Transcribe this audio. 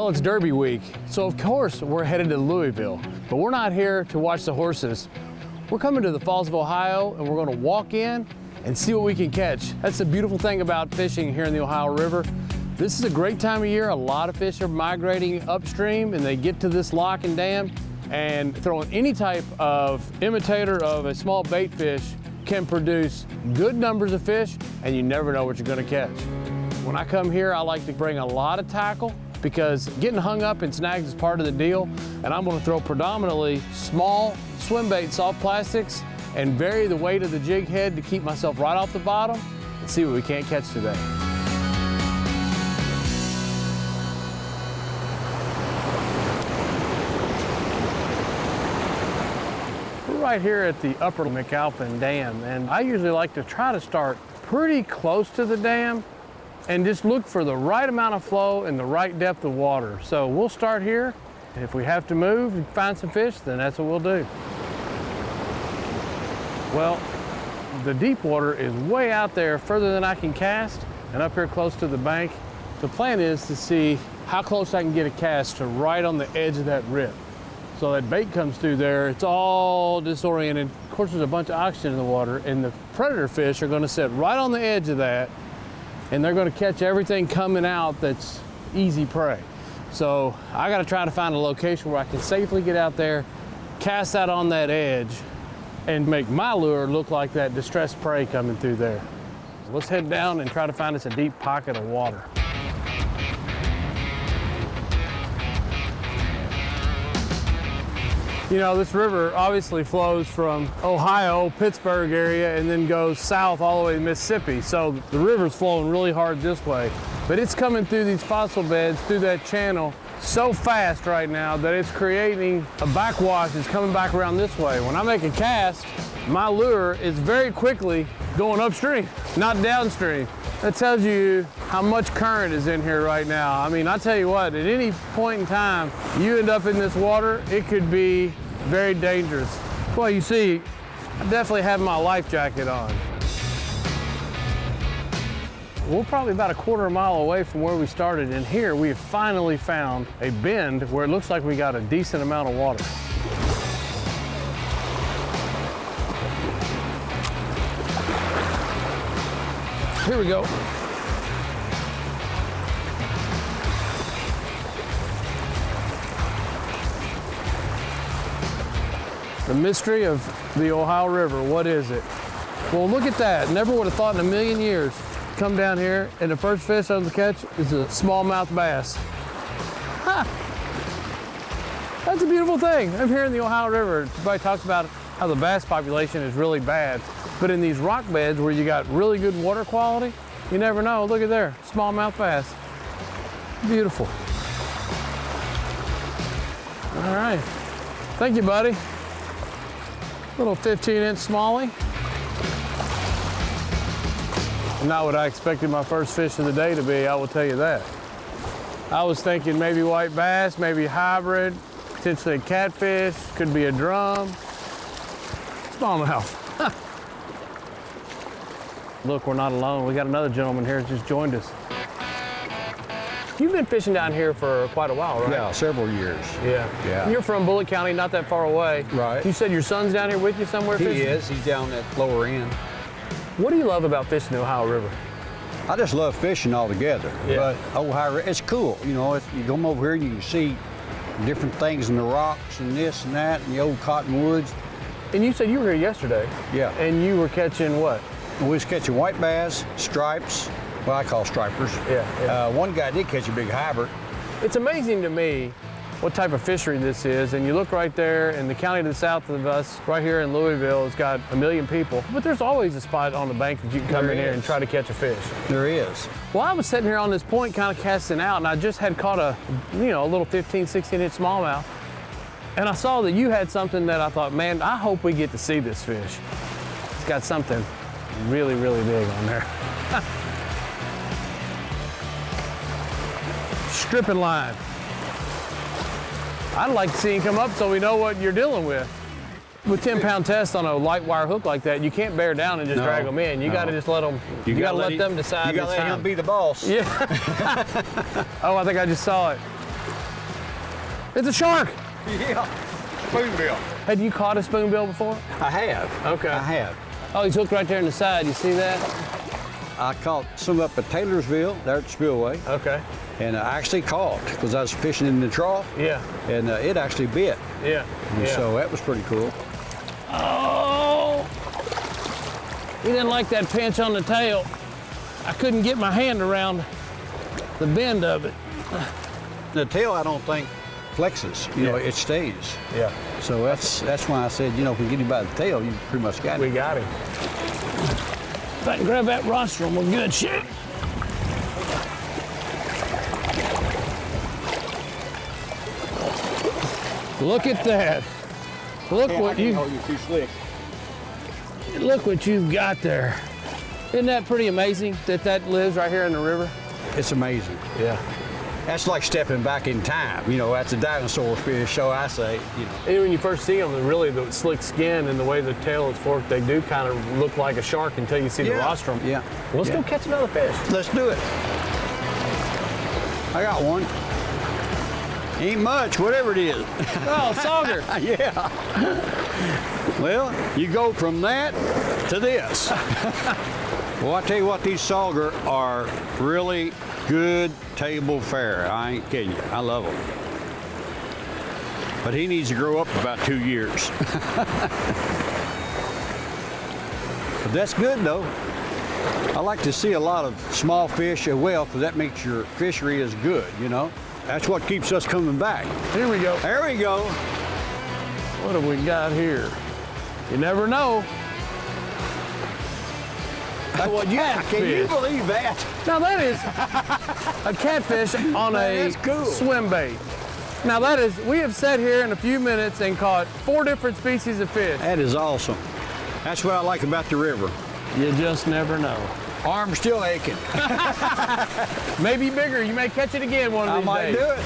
Well, it's Derby week, so of course we're headed to Louisville. But we're not here to watch the horses. We're coming to the Falls of Ohio, and we're going to walk in and see what we can catch. That's the beautiful thing about fishing here in the Ohio River. This is a great time of year. A lot of fish are migrating upstream, and they get to this lock and dam, and throwing any type of imitator of a small bait fish can produce good numbers of fish, and you never know what you're going to catch. When I come here, I like to bring a lot of tackle, because getting hung up in snags is part of the deal, and I'm going to throw predominantly small swim bait soft plastics and vary the weight of the jig head to keep myself right off the bottom and see what we can't catch today. We're right here at the Upper McAlpin Dam, and I usually like to try to start pretty close to the dam and just look for the right amount of flow and the right depth of water. So we'll start here. If we have to move and find some fish, then that's what we'll do. Well, the deep water is way out there, further than I can cast, and up here close to the bank. The plan is to see how close I can get a cast to right on the edge of that rip. So that bait comes through there, it's all disoriented. Of course, there's a bunch of oxygen in the water, and the predator fish are gonna sit right on the edge of that, and they're gonna catch everything coming out that's easy prey. So I gotta try to find a location where I can safely get out there, cast out on that edge, and make my lure look like that distressed prey coming through there. So let's head down and try to find us a deep pocket of water. You know, this river obviously flows from Ohio, Pittsburgh area, and then goes south all the way to Mississippi. So the river's flowing really hard this way. But it's coming through these fossil beds, through that channel, so fast right now that it's creating a backwash that's coming back around this way. When I make a cast, my lure is very quickly going upstream, not downstream. That tells you how much current is in here right now. I mean, I tell you what, at any point in time, you end up in this water, it could be very dangerous. Well, you see, I definitely have my life jacket on. We're probably about a quarter mile away from where we started, and here we have finally found a bend where it looks like we got a decent amount of water. Here we go. The mystery of the Ohio River, what is it? Well, look at that. Never would have thought in a million years. Come down here, and the first fish on the catch is a smallmouth bass. Ha! That's a beautiful thing. I'm here in the Ohio River. Everybody talks about how the bass population is really bad. But in these rock beds where you got really good water quality, you never know. Look at there, smallmouth bass. Beautiful. All right. Thank you, buddy. Little 15-inch smallie. Not what I expected my first fish of the day to be, I will tell you that. I was thinking maybe white bass, maybe hybrid, potentially a catfish, could be a drum. Smallmouth. Look, we're not alone. We got another gentleman here who just joined us. You've been fishing down here for quite a while, right? Yeah, several years. Yeah. You're from Bullitt County, not that far away. Right. You said your son's down here with you somewhere fishing? He is. He's down at lower end. What do you love about fishing the Ohio River? I just love fishing altogether. Yeah. But Ohio, it's cool. You know, you come over here and you can see different things in the rocks and this and that and the old cottonwoods. And you said you were here yesterday. Yeah. And you were catching what? We was catching white bass, stripes, what I call stripers. Yeah. One guy did catch a big hybrid. It's amazing to me what type of fishery this is, and you look right there in the county to the south of us, right here in Louisville, it's got 1 million people, but there's always a spot on the bank that you can come in here and try to catch a fish. There is. Well, I was sitting here on this point kind of casting out, and I just had caught a little 15, 16-inch smallmouth, and I saw that you had something that I thought, man, I hope we get to see this fish. It's got something really, really big on there. Stripping line. I'd like to see him come up so we know what you're dealing with. With 10-pound test on a light wire hook like that, you can't bear down and just drag them in. You got to just let them. You got to let them decide. You got to let him be the boss. Yeah. Oh, I think I just saw it. It's a shark. Yeah, spoonbill. Had you caught a spoonbill before? I have. Okay. I have. Oh, he's hooked right there in the side. You see that? I caught some up at Taylorsville, there at the spillway, Okay. and I actually caught because I was fishing in the trough, Yeah. and it actually bit. Yeah. And Yeah. so that was pretty cool. Oh! He didn't like that pinch on the tail. I couldn't get my hand around the bend of it. The tail, I don't think flexes. You know, it stays. Yeah. So that's why I said, you know, if we get him by the tail, you pretty much got We it. got him. If I can grab that rostrum, we're good. Shit. Look at that. Look what you you're too slick. look what you've got there. Isn't that pretty amazing that that lives right here in the river? It's amazing. Yeah. That's like stepping back in time. You know, that's a dinosaur fish, so I say, you know. And when you first see them, really the slick skin and the way the tail is forked, they do kind of look like a shark until you see the rostrum. Yeah. Well, let's go catch another fish. Let's do it. I got one. Ain't much, whatever it is. Oh, sauger. Yeah. Well, you go from that to this. Well, I tell you what, these sauger are really good table fare. I ain't kidding you. I love them. But he needs to grow up about 2 years. But that's good, though. I like to see a lot of small fish as well, because that makes your fishery as good, you know? That's what keeps us coming back. Here we go. There we go. What have we got here? You never know. Well, yeah, can you believe that? Now that is a catfish on a That's cool. swim bait. Now that is, we have sat here in a few minutes and caught 4 different species of fish. That is awesome. That's what I like about the river. You just never know. Arm's still aching. Maybe bigger, you may catch it again one of I these might days. do it.